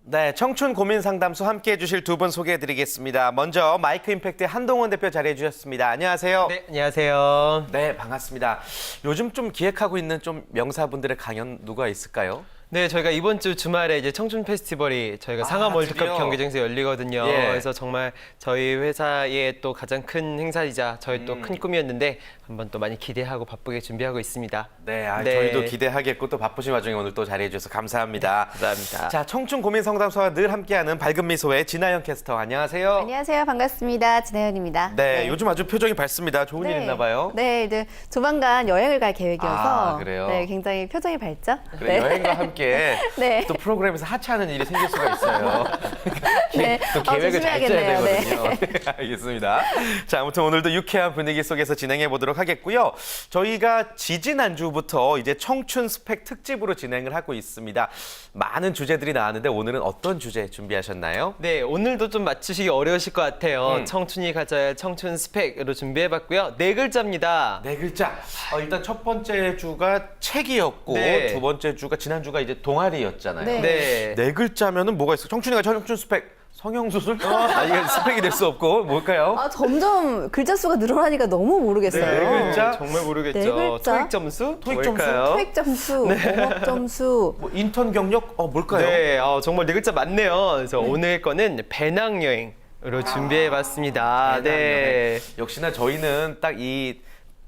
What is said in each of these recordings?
네, 청춘 고민 상담소 함께해 주실 두 분 소개해 드리겠습니다. 먼저 마이크 임팩트 한동원 대표 자리해 주셨습니다. 안녕하세요. 네, 안녕하세요. 네, 반갑습니다. 요즘 좀 기획하고 있는 좀 명사분들의 강연 누가 있을까요? 네, 저희가 이번 주 주말에 이제 청춘 페스티벌이 저희가 상암 월드컵 드디어? 경기장에서 열리거든요. 예. 그래서 정말 저희 회사의 또 가장 큰 행사이자 저희 또 큰 꿈이었는데 한번 또 많이 기대하고 바쁘게 준비하고 있습니다. 네, 네. 저희도 기대하겠고 또 바쁘신 와중에 오늘 또 자리해 주셔서 감사합니다. 감사합니다. 자, 청춘 고민 상담소와 늘 함께하는 밝은 미소의 진아연 캐스터 안녕하세요. 안녕하세요. 반갑습니다. 진아연입니다. 네, 요즘 아주 표정이 밝습니다. 좋은 일 있나 봐요. 네, 이제 조만간 여행을 갈 계획이어서 아, 그래요? 네, 굉장히 표정이 밝죠? 그래, 여행과 함께 네. 또 프로그램에서 하차하는 일이 생길 수가 있어요. 네. 또 계획을 잘 짜야 조심해야겠네요. 되거든요. 알겠습니다. 자, 아무튼 오늘도 유쾌한 분위기 속에서 진행해 보도록 하겠고요. 저희가 지지난주부터 이제 청춘 스펙 특집으로 진행을 하고 있습니다. 많은 주제들이 나왔는데 오늘은 어떤 주제 준비하셨나요? 네, 오늘도 좀 맞추시기 어려우실 것 같아요. 청춘이 가져야 할 청춘 스펙으로 준비해봤고요. 네 글자입니다. 네 글자. 일단 첫 번째 주가 책이었고 네. 두 번째 주가 지난주가 이제 동아리였잖아요. 네. 네. 네 글자면은 뭐가 있어? 청춘이가 청춘 스펙. 성형수술? 이게 스펙이 될 수 없고 뭘까요? 아, 점점 글자 수가 늘어나니까 너무 모르겠어요. 네 글자? 정말 모르겠죠. 네 글자? 토익 점수? 토익 점수? 뭘까요? 토익 점수, 어학 점수. 뭐 인턴 경력? 뭘까요? 네, 정말 네 글자 맞네요. 그래서 오늘 거는 배낭여행으로 준비해봤습니다. 네. 역시나 저희는 딱 이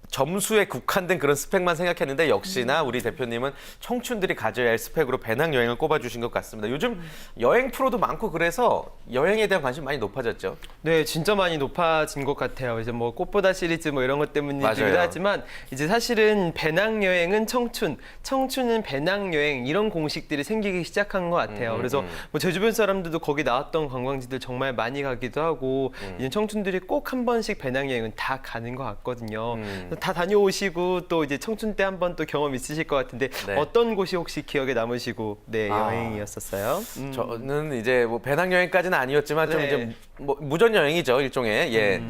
점수에 국한된 그런 스펙만 생각했는데 역시나 우리 대표님은 청춘들이 가져야 할 스펙으로 배낭여행을 꼽아주신 것 같습니다. 요즘 여행 프로도 많고 그래서 여행에 대한 관심 많이 높아졌죠. 네, 진짜 많이 높아진 것 같아요. 이제 뭐 꽃보다 시리즈 뭐 이런 것 때문이기도 맞아요. 하지만 이제 사실은 배낭여행은 청춘은 배낭여행 이런 공식들이 생기기 시작한 것 같아요. 그래서 뭐 제 주변 사람들도 거기 나왔던 관광지들 정말 많이 가기도 하고 이제 청춘들이 꼭 한 번씩 배낭여행은 다 가는 것 같거든요. 다 다녀오시고 또 이제 청춘 때 한 번 또 경험 있으실 것 같은데 네. 어떤 곳이 혹시 기억에 남으시고 네, 아. 여행이었었어요? 저는 이제 뭐 배낭여행까지는 아니었지만 좀 네. 이제 뭐 무전 여행이죠 일종의 예.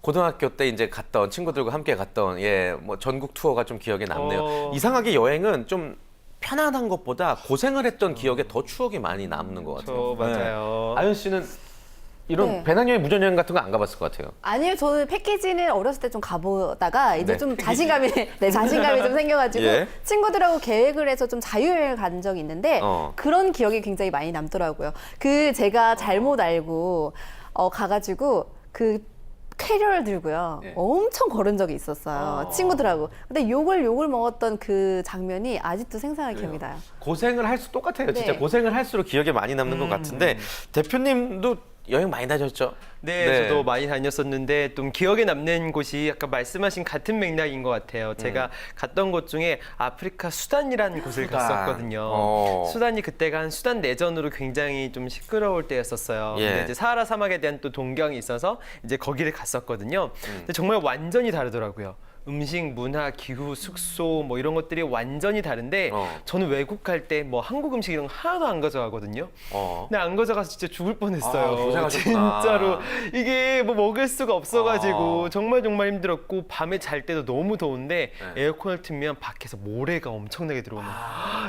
고등학교 때 이제 갔던 친구들과 함께 갔던 뭐 전국 투어가 좀 기억에 남네요. 이상하게 여행은 좀 편안한 것보다 고생을 했던 기억에 더 추억이 많이 남는 것 같아요. 맞아요. 아연 씨는 이런 네. 배낭여행, 무전여행 같은 거 안 가봤을 것 같아요. 아니요, 저는 패키지는 어렸을 때 좀 가보다가 이제 네. 좀 자신감이 좀 생겨가지고 예. 친구들하고 계획을 해서 좀 자유여행을 간 적이 있는데 그런 기억이 굉장히 많이 남더라고요. 제가 잘못 알고 가가지고 그 캐리어를 들고요. 예. 엄청 걸은 적이 있었어요. 친구들하고. 근데 욕을 먹었던 그 장면이 아직도 생생하게 기억이 나요. 고생을 똑같아요. 진짜 네. 고생을 할수록 기억에 많이 남는 것 같은데 대표님도 여행 많이 다녔죠? 네, 저도 많이 다녔었는데 좀 기억에 남는 곳이 아까 말씀하신 같은 맥락인 것 같아요. 제가 갔던 곳 중에 아프리카 수단이라는 곳을 수단. 갔었거든요. 수단이 그때가 한 수단 내전으로 굉장히 좀 시끄러울 때였었어요. 예. 근데 이제 사하라 사막에 대한 또 동경이 있어서 이제 거기를 갔었거든요. 근데 정말 완전히 다르더라고요. 음식, 문화, 기후, 숙소 뭐 이런 것들이 완전히 다른데 저는 외국 갈 때 뭐 한국 음식 이런 거 하나도 안 가져가거든요. 근데 안 가져가서 진짜 죽을 뻔했어요. 고생하셨구나. 진짜로 이게 뭐 먹을 수가 없어가지고 정말 힘들었고 밤에 잘 때도 너무 더운데 에어컨을 틀면 밖에서 모래가 엄청나게 들어오는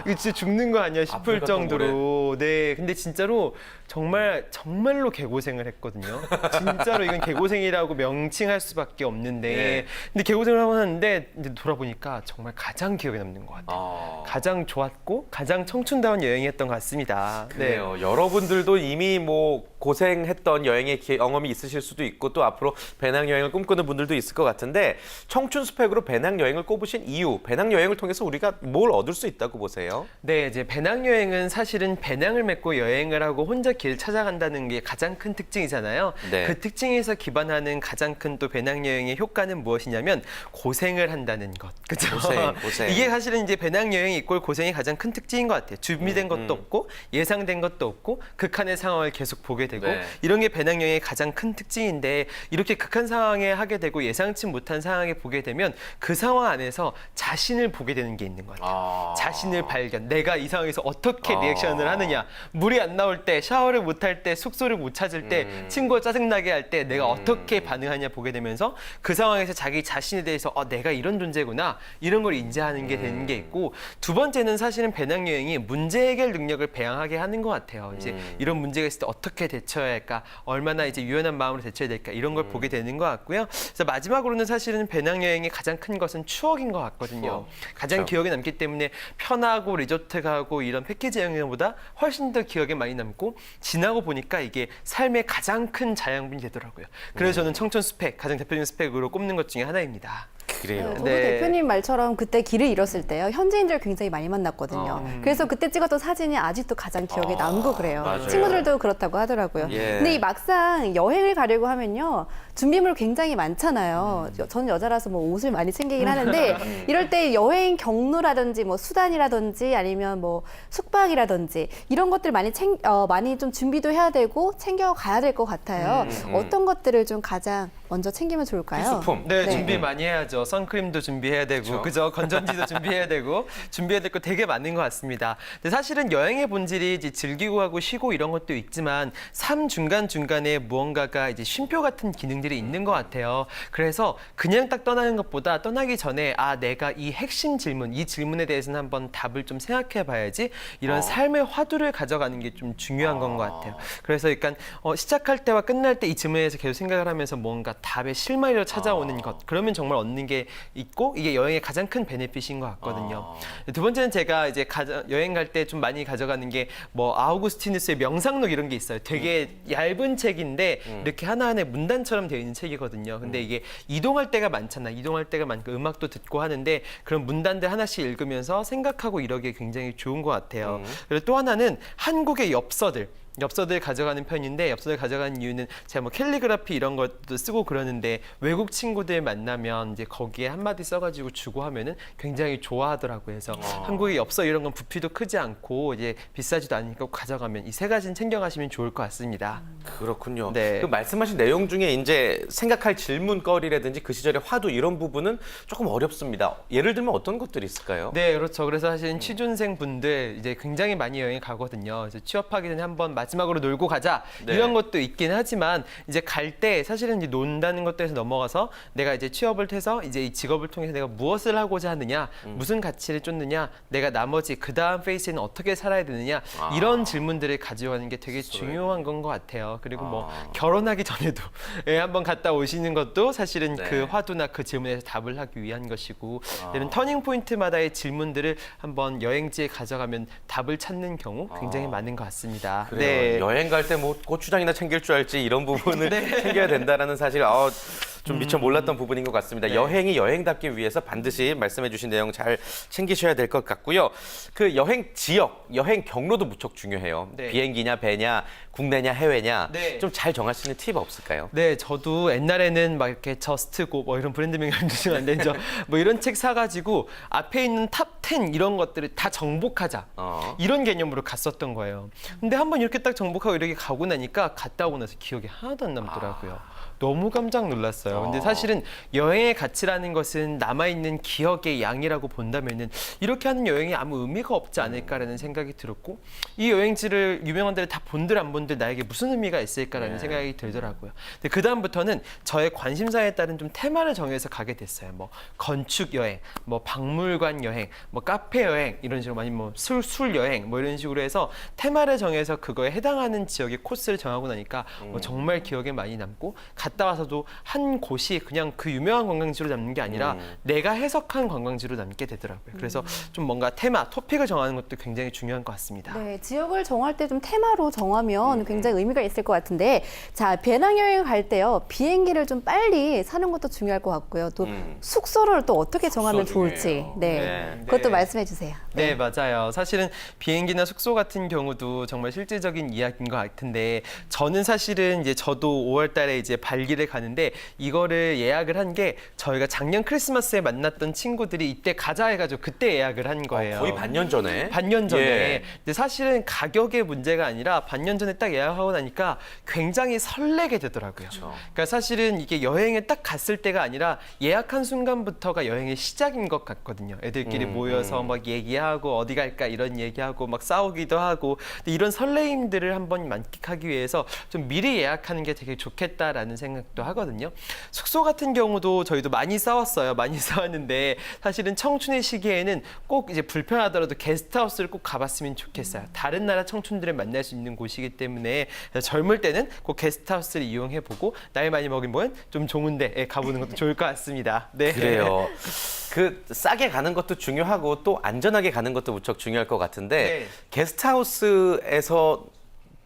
이거 진짜 죽는 거 아니야 싶을 아프리카 또 정도로 네 근데 진짜로 정말로 개고생을 했거든요. 진짜로 이건 개고생이라고 명칭할 수밖에 없는데 근데 개고생을 하고 났는데 이제 돌아보니까 정말 가장 기억에 남는 것 같아요. 가장 좋았고 가장 청춘다운 여행이었던 것 같습니다. 그래요. 여러분들도 이미 뭐 고생했던 여행의 경험이 있으실 수도 있고 또 앞으로 배낭여행을 꿈꾸는 분들도 있을 것 같은데 청춘 스펙으로 배낭여행을 꼽으신 이유, 배낭여행을 통해서 우리가 뭘 얻을 수 있다고 보세요? 네, 이제 배낭여행은 사실은 배낭을 메고 여행을 하고 혼자 길 찾아간다는 게 가장 큰 특징이잖아요. 네. 그 특징에서 기반하는 가장 큰 또 배낭여행의 효과는 무엇이냐면 고생을 한다는 것. 그죠? 고생. 이게 사실은 이제 배낭여행 이꼴 고생이 가장 큰 특징인 것 같아요. 준비된 것도 없고 예상된 것도 없고 극한의 상황을 계속 보게 되고 네. 이런 게 배낭여행의 가장 큰 특징인데 이렇게 극한 상황에 하게 되고 예상치 못한 상황에 보게 되면 그 상황 안에서 자신을 보게 되는 게 있는 것 같아요. 자신을 발견. 내가 이 상황에서 어떻게 리액션을 하느냐. 물이 안 나올 때, 샤워를 못 할 때, 숙소를 못 찾을 때, 친구가 짜증나게 할 때 내가 어떻게 반응하냐 보게 되면서 그 상황에서 자기 자신에 대해서 내가 이런 존재구나. 이런 걸 인지하는 게 되는 게 있고 두 번째는 사실은 배낭여행이 문제 해결 능력을 배양하게 하는 것 같아요. 이제 이런 문제가 있을 때 어떻게 대처해야 할까, 얼마나 이제 유연한 마음으로 대처해야 될까 이런 걸 보게 되는 것 같고요. 그래서 마지막으로는 사실은 배낭여행의 가장 큰 것은 추억인 것 같거든요. 가장 그렇죠. 기억에 남기 때문에 편하고 리조트 가고 이런 패키지 여행보다 훨씬 더 기억에 많이 남고 지나고 보니까 이게 삶의 가장 큰 자양분이 되더라고요. 그래서 저는 청춘 스펙, 가장 대표적인 스펙으로 꼽는 것 중에 하나입니다. 그래요. 저도 네. 대표님 말처럼 그때 길을 잃었을 때요. 현지인들 굉장히 많이 만났거든요. 그래서 그때 찍었던 사진이 아직도 가장 기억에 남고 그래요. 맞아요. 친구들도 그렇다고 하더라고요. 예. 근데 이 막상 여행을 가려고 하면요. 준비물 굉장히 많잖아요. 저는 여자라서 뭐 옷을 많이 챙기긴 하는데 이럴 때 여행 경로라든지 뭐 수단이라든지 아니면 뭐 숙박이라든지 이런 것들 많이 좀 준비도 해야 되고 챙겨 가야 될 것 같아요. 어떤 것들을 좀 가장 먼저 챙기면 좋을까요? 필수품. 네, 네. 준비 많이 해야죠. 선크림도 준비해야 되고, 그쵸? 그죠? 건전지도 준비해야 되고, 준비해야 될 거 되게 많은 것 같습니다. 근데 사실은 여행의 본질이 이제 즐기고 가고 쉬고 이런 것도 있지만 삶 중간중간에 무언가가 이제 쉼표 같은 기능들이 있는 것 같아요. 그래서 그냥 딱 떠나는 것보다 떠나기 전에 내가 이 핵심 질문, 이 질문에 대해서는 한번 답을 좀 생각해 봐야지 이런 삶의 화두를 가져가는 게 좀 중요한 건 것 같아요. 그래서 약간 시작할 때와 끝날 때 이 질문에 대해서 계속 생각을 하면서 뭔가 답의 실마리로 찾아오는 것. 그러면 정말 얻는 게 있고 이게 여행의 가장 큰 베네핏인 것 같거든요. 두 번째는 제가 이제 여행 갈 때 좀 많이 가져가는 게 뭐 아우구스티누스의 명상록 이런 게 있어요. 되게 얇은 책인데 이렇게 하나하나 문단처럼 되어 있는 책이거든요. 근데 이게 이동할 때가 많잖아. 이동할 때가 많고 음악도 듣고 하는데 그런 문단들 하나씩 읽으면서 생각하고 이러기에 굉장히 좋은 것 같아요. 그리고 또 하나는 한국의 엽서들 가져가는 편인데 엽서들 가져가는 이유는 제가 뭐 캘리그라피 이런 것도 쓰고 그러는데 외국 친구들 만나면 이제 거기에 한마디 써가지고 주고 하면은 굉장히 좋아하더라고요. 그래서 한국의 엽서 이런 건 부피도 크지 않고 이제 비싸지도 않으니까 꼭 가져가면 이 세 가지는 챙겨가시면 좋을 것 같습니다. 그렇군요. 네. 그 말씀하신 내용 중에 이제 생각할 질문거리라든지 그 시절의 화두 이런 부분은 조금 어렵습니다. 예를 들면 어떤 것들이 있을까요? 네, 그렇죠. 그래서 사실은 취준생 분들 이제 굉장히 많이 여행 가거든요. 그래서 취업하기 전에 한번 마지막으로 놀고 가자 네. 이런 것도 있긴 하지만 이제 갈 때 사실은 이제 논다는 것들에서 넘어가서 내가 이제 취업을 해서 이제 이 직업을 통해서 내가 무엇을 하고자 하느냐, 무슨 가치를 쫓느냐, 내가 나머지 그 다음 페이스에는 어떻게 살아야 되느냐 이런 질문들을 가져가는 게 되게 중요한 건 것 같아요. 그리고 뭐 결혼하기 전에도 한번 갔다 오시는 것도 사실은 네. 그 화두나 그 질문에서 답을 하기 위한 것이고 이런 터닝 포인트마다의 질문들을 한번 여행지에 가져가면 답을 찾는 경우 굉장히 많은 것 같습니다. 그래요. 여행 갈 때 뭐 고추장이나 챙길 줄 알지 이런 부분을 챙겨야 된다라는 사실 좀 미처 몰랐던 부분인 것 같습니다. 네. 여행이 여행답기 위해서 반드시 말씀해주신 내용 잘 챙기셔야 될 것 같고요. 그 여행 지역, 여행 경로도 무척 중요해요. 네. 비행기냐, 배냐, 국내냐, 해외냐 네. 좀 잘 정할 수 있는 팁 없을까요? 네, 저도 옛날에는 막 이렇게 저스트고 뭐 이런 브랜드명 알려주시면 안 되죠. 뭐 이런 책 사가지고 앞에 있는 탑 10 이런 것들을 다 정복하자. 이런 개념으로 갔었던 거예요. 근데 한번 이렇게 딱 정복하고 이렇게 가고 나니까 갔다 오고 나서 기억이 하나도 안 남더라고요. 너무 깜짝 놀랐어요. 근데 사실은 여행의 가치라는 것은 남아있는 기억의 양이라고 본다면은 이렇게 하는 여행이 아무 의미가 없지 않을까라는 생각이 들었고 이 여행지를 유명한 데를 다 본들 안 본들 나에게 무슨 의미가 있을까라는 생각이 들더라고요. 근데 그 다음부터는 저의 관심사에 따른 좀 테마를 정해서 가게 됐어요. 뭐 건축 여행, 뭐 박물관 여행, 뭐 카페 여행 이런 식으로 많이 뭐 술 여행 뭐 이런 식으로 해서 테마를 정해서 그거에 해당하는 지역의 코스를 정하고 나니까 정말 기억에 많이 남고 갔다 와서도 한 곳이 그냥 그 유명한 관광지로 남는 게 아니라 내가 해석한 관광지로 남게 되더라고요. 그래서 좀 뭔가 테마, 토픽을 정하는 것도 굉장히 중요한 것 같습니다. 네, 지역을 정할 때 좀 테마로 정하면 굉장히 의미가 있을 것 같은데, 자, 배낭여행 갈 때요, 비행기를 좀 빨리 사는 것도 중요할 것 같고요. 또 숙소를 또 어떻게 정하면 좋을지, 중요해요. 네, 네. 그것도 네. 말씀해 주세요. 네, 맞아요. 사실은 비행기나 숙소 같은 경우도 정말 실질적인 이야기인 것 같은데 저는 사실은 이제 저도 5월 달에 이제 발리 발기를 가는데 이거를 예약을 한 게 저희가 작년 크리스마스에 만났던 친구들이 이때 가자 해가지고 그때 예약을 한 거예요. 거의 반년 전에. 반년 전에. 예. 근데 사실은 가격의 문제가 아니라 반년 전에 딱 예약하고 나니까 굉장히 설레게 되더라고요. 그러니까 사실은 이게 여행에 딱 갔을 때가 아니라 예약한 순간부터가 여행의 시작인 것 같거든요. 애들끼리 모여서 막 얘기하고 어디 갈까 이런 얘기하고 막 싸우기도 하고 근데 이런 설레임들을 한번 만끽하기 위해서 좀 미리 예약하는 게 되게 좋겠다라는 생각도 하거든요. 숙소 같은 경우도 저희도 많이 싸웠어요. 많이 싸웠는데 사실은 청춘의 시기에는 꼭 이제 불편하더라도 게스트하우스를 꼭 가봤으면 좋겠어요. 다른 나라 청춘들을 만날 수 있는 곳이기 때문에 젊을 때는 꼭 게스트하우스를 이용해보고 나이 많이 먹으면 좀 좋은 데 가보는 것도 좋을 것 같습니다. 네. 그래요. 그 싸게 가는 것도 중요하고 또 안전하게 가는 것도 무척 중요할 것 같은데 네. 게스트하우스에서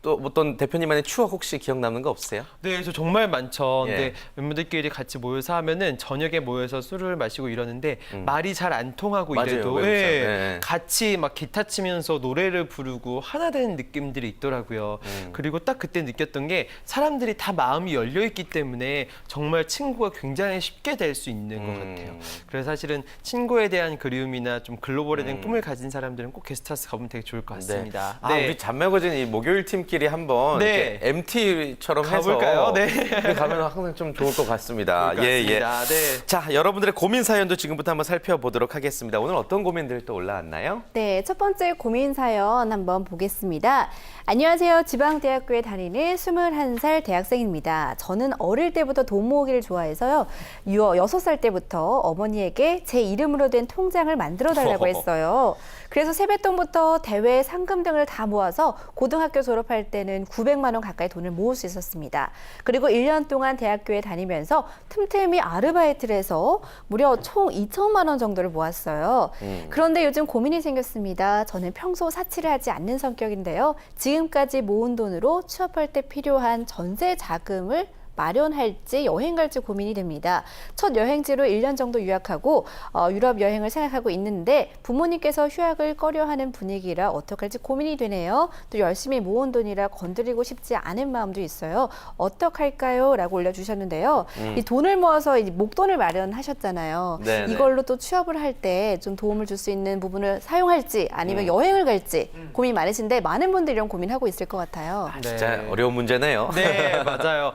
또 어떤 대표님만의 추억 혹시 기억 남는 거 없으세요? 네, 저 정말 많죠. 예. 근데 멤버들끼리 같이 모여서 하면은 저녁에 모여서 술을 마시고 이러는데 말이 잘 안 통하고 맞아요, 이래도 외국 사람. 네. 같이 막 기타 치면서 노래를 부르고 하나 되는 느낌들이 있더라고요. 그리고 딱 그때 느꼈던 게 사람들이 다 마음이 열려 있기 때문에 정말 친구가 굉장히 쉽게 될 수 있는 것 같아요. 그래서 사실은 친구에 대한 그리움이나 좀 글로벌에 대한 꿈을 가진 사람들은 꼭 게스트하우스 가보면 되게 좋을 것 같습니다. 아, 우리 잔매거진 이 목요일 팀끼리 한번 네. 이렇게 MT처럼 가볼까요? 해서 네. 가면 항상 좀 좋을 것 같습니다. 좋을 것 같습니다. 네. 자, 여러분들의 고민 사연도 지금부터 한번 살펴보도록 하겠습니다. 오늘 어떤 고민들 또 올라왔나요? 네, 첫 번째 고민 사연 한번 보겠습니다. 안녕하세요. 지방대학교에 다니는 21살 대학생입니다. 저는 어릴 때부터 돈 모으기를 좋아해서요. 6살 때부터 어머니에게 제 이름으로 된 통장을 만들어 달라고 했어요. 그래서 세뱃돈부터 대회 상금 등을 다 모아서 고등학교 졸업할 때는 900만 원 가까이 돈을 모을 수 있었습니다. 그리고 1년 동안 대학교에 다니면서 틈틈이 아르바이트를 해서 무려 총 2천만 원 정도를 모았어요. 그런데 요즘 고민이 생겼습니다. 저는 평소 사치를 하지 않는 성격인데요. 지금까지 모은 돈으로 취업할 때 필요한 전세 자금을 마련할지 여행 갈지 고민이 됩니다. 첫 여행지로 1년 정도 유학하고 유럽 여행을 생각하고 있는데 부모님께서 휴학을 꺼려하는 분위기라 어떡할지 고민이 되네요. 또 열심히 모은 돈이라 건드리고 싶지 않은 마음도 있어요. 어떡할까요? 라고 올려주셨는데요. 이 돈을 모아서 이 목돈을 마련하셨잖아요. 네네. 이걸로 또 취업을 할 때 좀 도움을 줄 수 있는 부분을 사용할지 아니면 여행을 갈지 고민 많으신데 많은 분들이 이런 고민하고 있을 것 같아요. 진짜 네. 어려운 문제네요. 네, 맞아요.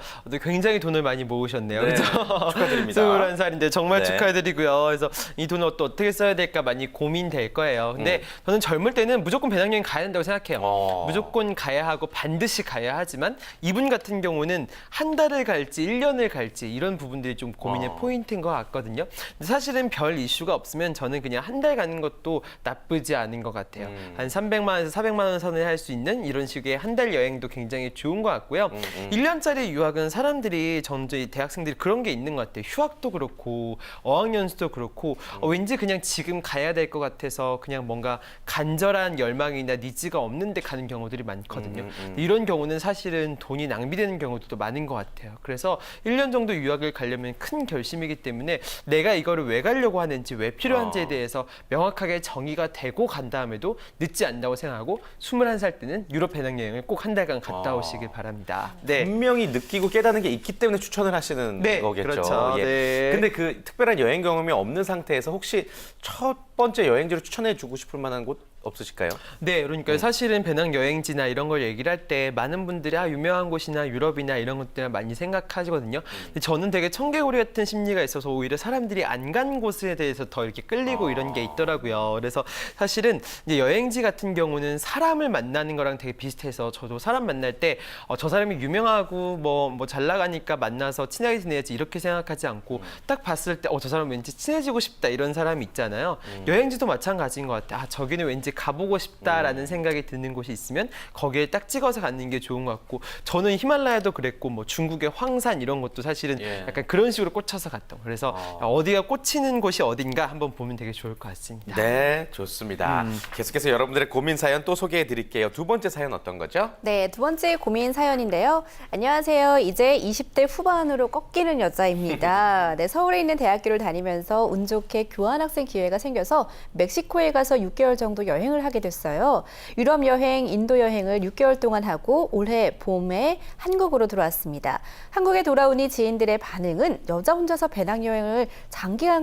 굉장히 돈을 많이 모으셨네요. 네, 그렇죠? 축하드립니다. 21살인데 정말 네. 축하드리고요. 그래서 이 돈을 또 어떻게 써야 될까 많이 고민될 거예요. 근데 저는 젊을 때는 무조건 배낭여행 가야 된다고 생각해요. 무조건 가야 하고 반드시 가야 하지만 이분 같은 경우는 한 달을 갈지 1년을 갈지 이런 부분들이 좀 고민의 포인트인 것 같거든요. 근데 사실은 별 이슈가 없으면 저는 그냥 한 달 가는 것도 나쁘지 않은 것 같아요. 한 300만 원에서 400만 원 선을 할 수 있는 이런 식의 한 달 여행도 굉장히 좋은 것 같고요. 1년짜리 유학은 사람들이 저희 대학생들이 그런 게 있는 것 같아요. 휴학도 그렇고 어학연수도 그렇고 왠지 그냥 지금 가야 될 것 같아서 그냥 뭔가 간절한 열망이나 니즈가 없는데 가는 경우들이 많거든요. 이런 경우는 사실은 돈이 낭비되는 경우도 또 많은 것 같아요. 그래서 1년 정도 유학을 가려면 큰 결심이기 때문에 내가 이거를 왜 가려고 하는지 왜 필요한지에 대해서 명확하게 정의가 되고 간 다음에도 늦지 않다고 생각하고 21살 때는 유럽 배낭여행을 꼭 한 달간 갔다 오시길 바랍니다. 네. 분명히 느끼고 깨닫는 게 있기 때문에 추천을 하시는 네, 거겠죠. 그렇죠. 네. 근데 그 특별한 여행 경험이 없는 상태에서 혹시 첫 번째 여행지로 추천해 주고 싶을 만한 곳 없으실까요? 네, 그러니까 사실은 배낭여행지나 이런 걸 얘기를 할 때 많은 분들이 유명한 곳이나 유럽이나 이런 것들을 많이 생각하시거든요. 근데 저는 되게 청개구리 같은 심리가 있어서 오히려 사람들이 안 간 곳에 대해서 더 이렇게 끌리고 이런 게 있더라고요. 그래서 사실은 이제 여행지 같은 경우는 사람을 만나는 거랑 되게 비슷해서 저도 사람 만날 때 저 사람이 유명하고 뭐 잘 나가니까 만나서 친하게 지내야지 이렇게 생각하지 않고 딱 봤을 때 저 사람 왠지 친해지고 싶다 이런 사람이 있잖아요. 여행지도 마찬가지인 것 같아요. 저기는 왠지 가보고 싶다라는 생각이 드는 곳이 있으면 거기에 딱 찍어서 가는 게 좋은 것 같고 저는 히말라야도 그랬고 뭐 중국의 황산 이런 것도 사실은 약간 그런 식으로 꽂혀서 갔던 그래서 어디가 꽂히는 곳이 어딘가 한번 보면 되게 좋을 것 같습니다. 네, 좋습니다. 계속해서 여러분들의 고민 사연 또 소개해 드릴게요. 두 번째 사연 어떤 거죠? 네, 두 번째 고민 사연인데요. 안녕하세요. 이제 20대 후반으로 꺾이는 여자입니다. 네, 서울에 있는 대학교를 다니면서 운 좋게 교환학생 기회가 생겨서 멕시코에 가서 6개월 정도 여행을 하게 됐어요. 유럽 여행, 인도 여행을 6개월 동안 하고 올해 봄에 한국으로 들어왔습니다. 한국에 돌아오니 지인들의 반응은 여자 혼자서 배낭여행을 장기간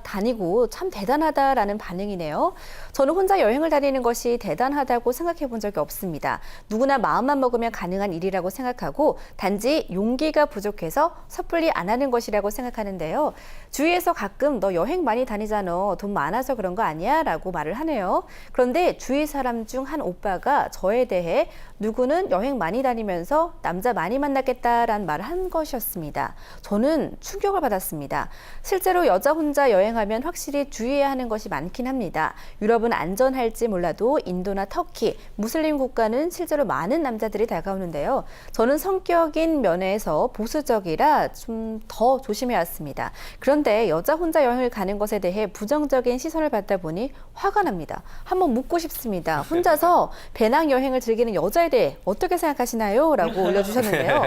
다니고 참 대단하다라는 반응이네요. 저는 혼자 여행을 다니는 것이 대단하다고 생각해 본 적이 없습니다. 누구나 마음만 먹으면 가능한 일이라고 생각하고 단지 용기가 부족해서 섣불리 안 하는 것이라고 생각하는데요. 주위에서 가끔 너 여행 많이 다니잖아. 돈 많아서 그런 거 아니야? 라고 말을 하네요. 그런데 주위 사람 중 한 오빠가 저에 대해 누구는 여행 많이 다니면서 남자 많이 만났겠다라는 말을 한 것이었습니다. 저는 충격을 받았습니다. 실제로 여자 혼자 여행하면 확실히 주의해야 하는 것이 많긴 합니다. 유럽은 안전할지 몰라도 인도나 터키, 무슬림 국가는 실제로 많은 남자들이 다가오는데요. 저는 성격인 면에서 보수적이라 좀 더 조심해 왔습니다. 그런데 여자 혼자 여행을 가는 것에 대해 부정적인 시선을 받다 보니 화가 납니다. 한번 묻고 싶습니다. 혼자서 배낭여행을 즐기는 여자에 대해 어떻게 생각하시나요? 라고 올려주셨는데요.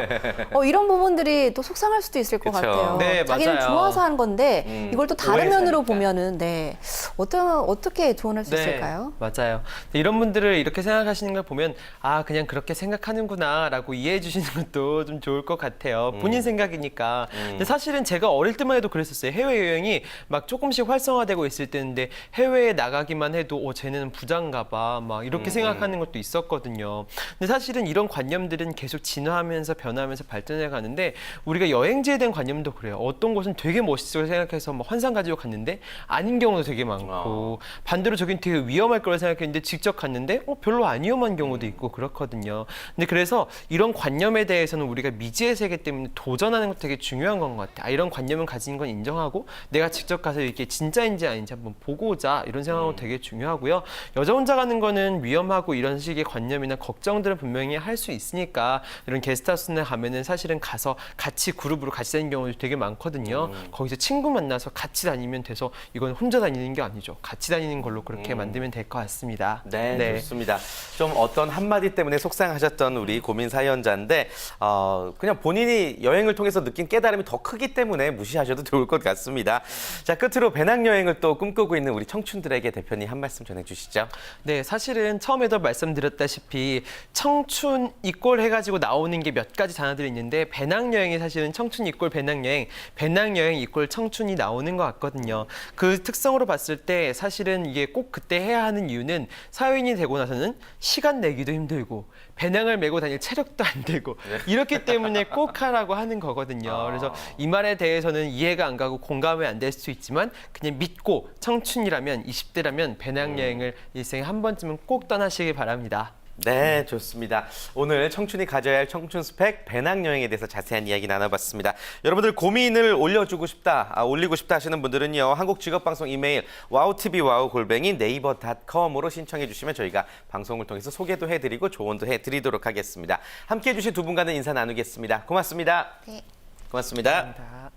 이런 부분들이 또 속상할 수도 있을 것 그쵸. 같아요. 네, 자기는 맞아요. 좋아서 한 건데 이걸 또 다른 오해사니까. 면으로 보면은 네, 어떻게 조언할 수 있을까요? 맞아요. 이런 분들을 이렇게 생각하시는 걸 보면 아 그냥 그렇게 생각하는구나라고 이해해 주시는 것도 좀 좋을 것 같아요. 본인 생각이니까. 근데 사실은 제가 어릴 때만 해도 그랬었어요. 해외여행이 막 조금씩 활성화되고 있을 때인데 해외에 나가기만 해도 쟤는 부자인가 봐. 막 이렇게 생각하는 것도 있었거든요. 근데 사실은 이런 관념들은 계속 진화하면서 변하면서 발전해 가는데 우리가 여행지에 대한 관념도 그래요. 어떤 곳은 되게 멋있을 생각해서 막 환상 가지고 갔는데 아닌 경우도 되게 많고 반대로 저긴 되게 위험할 거라 생각했는데 직접 갔는데 별로 안 위험한 경우도 있고 그렇거든요. 근데 그래서 이런 관념에 대해서는 우리가 미지의 세계 때문에 도전하는 것도 되게 중요한 건 것 같아요. 이런 관념을 가진 건 인정하고 내가 직접 가서 이게 진짜인지 아닌지 한번 보고 오자 이런 생각은 되게 중요하고요. 여자 혼자 가는 거는 위험하고 이런 식의 관념이나 걱정들은 분명히 할 수 있으니까 이런 게스트하우스에 가면은 사실은 가서 같이 그룹으로 같이 다니는 경우도 되게 많거든요. 거기서 친구 만나서 같이 다니면 돼서 이건 혼자 다니는 게 아니죠. 같이 다니는 걸로 그렇게 만들면 될 것 같습니다. 네, 좋습니다. 좀 어떤 한마디 때문에 속상하셨던 우리 고민 사연자인데 그냥 본인이 여행을 통해서 느낀 깨달음이 더 크기 때문에 무시하셔도 좋을 것 같습니다. 자, 끝으로 배낭여행을 또 꿈꾸고 있는 우리 청춘들에게 대표님 한 말씀 전해주시죠. 네, 사실은 처음에도 말씀드렸다시피 청춘 이꼴 해가지고 나오는 게 몇 가지 단어들이 있는데 배낭여행이 사실은 청춘 이꼴 배낭여행, 배낭여행 이꼴 청춘이 나오는 것 같거든요. 그 특성으로 봤을 때 사실은 이게 꼭 그때 해야 하는 이유는 사회인이 되고 나서는 시간 내기도 힘들고 배낭을 메고 다닐 체력도 안 되고 이렇기 때문에 꼭 하라고 하는 거거든요. 그래서 이 말에 대해서는 이해가 안 가고 공감이 안 될 수 있지만 그냥 믿고 청춘이라면 20대라면 배낭여행을 일생에 한 번쯤은 꼭 떠나시길 바랍니다. 네, 좋습니다. 오늘 청춘이 가져야 할 청춘 스펙 배낭여행에 대해서 자세한 이야기 나눠봤습니다. 여러분들 고민을 올리고 싶다 하시는 분들은요. 한국직업방송 이메일 wowtvwow@naver.com으로 신청해 주시면 저희가 방송을 통해서 소개도 해드리고 조언도 해드리도록 하겠습니다. 함께해 주신 두 분과는 인사 나누겠습니다. 고맙습니다. 네. 고맙습니다. 감사합니다.